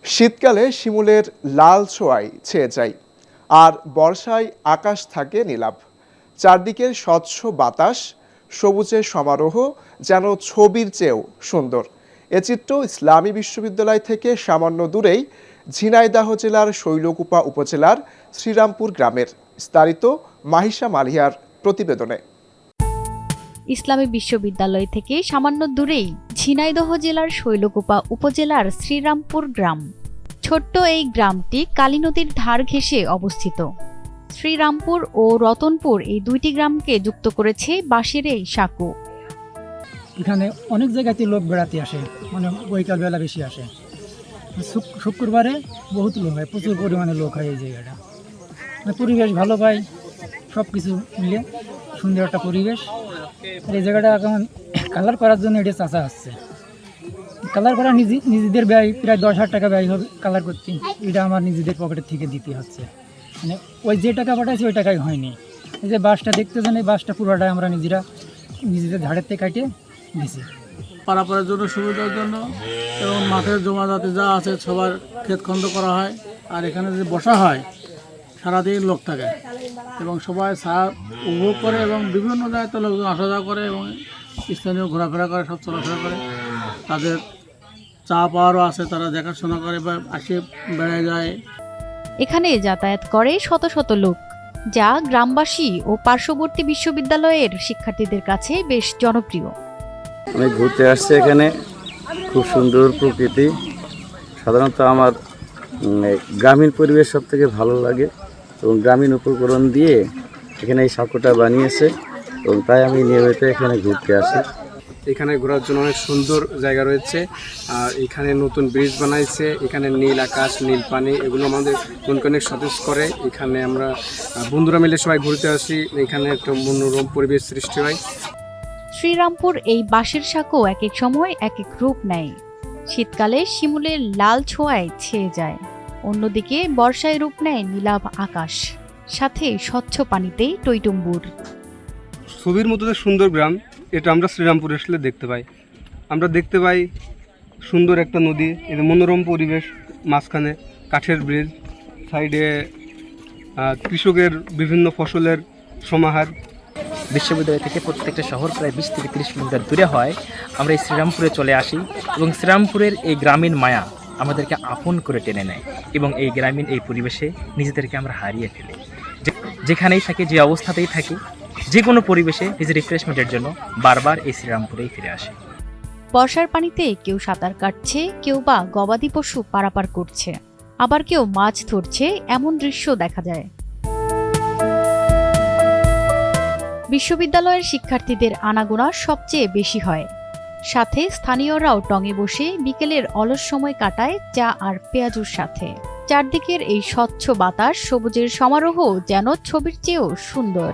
শীতকালে শিমুলের লাল ছোঁয়ায় ছেয়ে যায়, আর বর্ষায় আকাশ থাকে নীলাভ। চারদিকের স্বচ্ছ বাতাস, সবুজের সমারোহ যেন ছবির চেয়েও সুন্দর। এ চিত্র ইসলামী বিশ্ববিদ্যালয় থেকে সামান্য দূরেই ঝিনাইদহ জেলার শৈলকুপা উপজেলার শ্রীরামপুর গ্রামের। বিস্তারিত মাহিশা মালিহার প্রতিবেদনে। ইসলামী বিশ্ববিদ্যালয় থেকে সামান্য দূরেই ঝিনাইদহ জেলার শৈলকুপা উপজেলার শ্রীরামপুর গ্রাম। ছোট্ট এই গ্রামটি কালী নদীর ধার ঘেঁষে অবস্থিত। শ্রীরামপুর ও রতনপুর এই দুইটি গ্রামকে যুক্ত করেছে বাঁশের এই সাঁকো। এখানে অনেক জায়গাতে লোক বেড়াতে আসে, মানে বৈকালবেলা বেশি আসে। শুক্রবারে বহুত লোক হয়, প্রচুর পরিমাণে লোক হয় এই জায়গাটা। পরিবেশ ভালো পাই, সব কিছু মিলে সুন্দর একটা পরিবেশ। আর এই জায়গাটা এখন কালার করার জন্য এটা চাষা আসছে। কালার করা নিজেদের ব্যয় প্রায় 10,000 টাকা ব্যয় হবে কালার করতে। এটা আমার নিজেদের পকেটের থেকে দিতে হচ্ছে, মানে ওই যে টাকা পাঠাইছি ওই টাকাই হয়নি। এই যে বাসটা দেখতেছেন, এই বাসটা পুরোটাই আমরা নিজেদের ঝাড়ের থেকে কাটে দিছি পারাপারের জন্য, সুবিধার জন্য, এবং মাঠের জমাজাতি যা আছে সবার ক্ষেত খন্দ করা হয়। আর এখানে যে বসা হয় সারাদিন লোক থাকে এবং সবাই চা উপভোগ করে এবং বিভিন্ন জায়গাতে লোকজন আসা যাওয়া করে এবং স্থানীয় ঘোরাফেরা করে, সব চলাফেরা করে। তাদের চা পাওয়ারও আছে, তারা দেখাশোনা করে বা আসে বেড়ায় যায়। এখানে যাতায়াত করে শত শত লোক, যা গ্রামবাসী ও পার্শ্ববর্তী বিশ্ববিদ্যালয়ের শিক্ষার্থীদের কাছে বেশ জনপ্রিয়। আমি ঘুরতে আসছি এখানে, খুব সুন্দর প্রকৃতি। সাধারণত আমার গ্রামীণ পরিবেশ সব থেকে ভালো লাগে এবং গ্রামীণ উপকরণ দিয়ে এখানে এই সাঁকোটা বানিয়েছে এবং তাই আমি নিয়মিত এখানে ঘুরতে আসি। এখানে ঘোরার জন্য অনেক সুন্দর জায়গা রয়েছে। আর এখানে নতুন ব্রিজ বানাইছে, এখানে নীল আকাশ, নীল পানি, এগুলো আমাদের মনকে অনেক সতেজ করে। এখানে আমরা বন্ধুরা মিলে সবাই ঘুরতে আসি, এখানে একটা মনোরম পরিবেশ সৃষ্টি হয়। শ্রীরামপুর এই বাঁশের সাঁকো এক এক সময় এক এক রূপ নেয়। শীতকালে শিমুলের লাল ছোঁয়ায় ছেয়ে যায়, অন্যদিকে বর্ষায় রূপ নেয় নীলাভ আকাশ, সাথে স্বচ্ছ পানিতে টইটুম্বুর। ছবির মতো যে সুন্দর গ্রাম, এটা আমরা শ্রীরামপুরে আসলে দেখতে পাই। আমরা দেখতে পাই সুন্দর একটা নদী, এটা মনোরম পরিবেশ, মাঝখানে কাঠের ব্রিজ, সাইডে কৃষকের বিভিন্ন ফসলের সমাহার। বিশ্ববিদ্যালয় থেকে প্রত্যেকটা শহর প্রায় 20 থেকে 30 কিলোমিটার দূরে হয়। আমরা এই শ্রীরামপুরে চলে আসি এবং শ্রীরামপুরের এই গ্রামীণ মায়া আমাদেরকে আপন করে টেনে নেয় এবং এই গ্রামীণ এই পরিবেশে নিজেদেরকে আমরা হারিয়ে ফেলি। যেখানেই থাকি, যে অবস্থাতেই থাকি, যে কোনো পরিবেশে নিজের রিফ্রেশমেন্টের জন্য বারবার এই শ্রীরামপুরেই ফিরে আসে। বর্ষার পানিতে কেউ সাঁতার কাটছে, কেউ বা গবাদি পশু পারাপার করছে, আবার কেউ মাছ ধরছে, এমন দৃশ্য দেখা যায়। বিশ্ববিদ্যালয়ের শিক্ষার্থীদের আনাগোনা সবচেয়ে বেশি হয়, সাথে স্থানীয়রাও টঙে বসে বিকেলের অলস সময় কাটায় চা আর পেঁয়াজুর সাথে। চারদিকের এই স্বচ্ছ বাতাস, সবুজের সমারোহ যেন ছবির চেয়েও সুন্দর।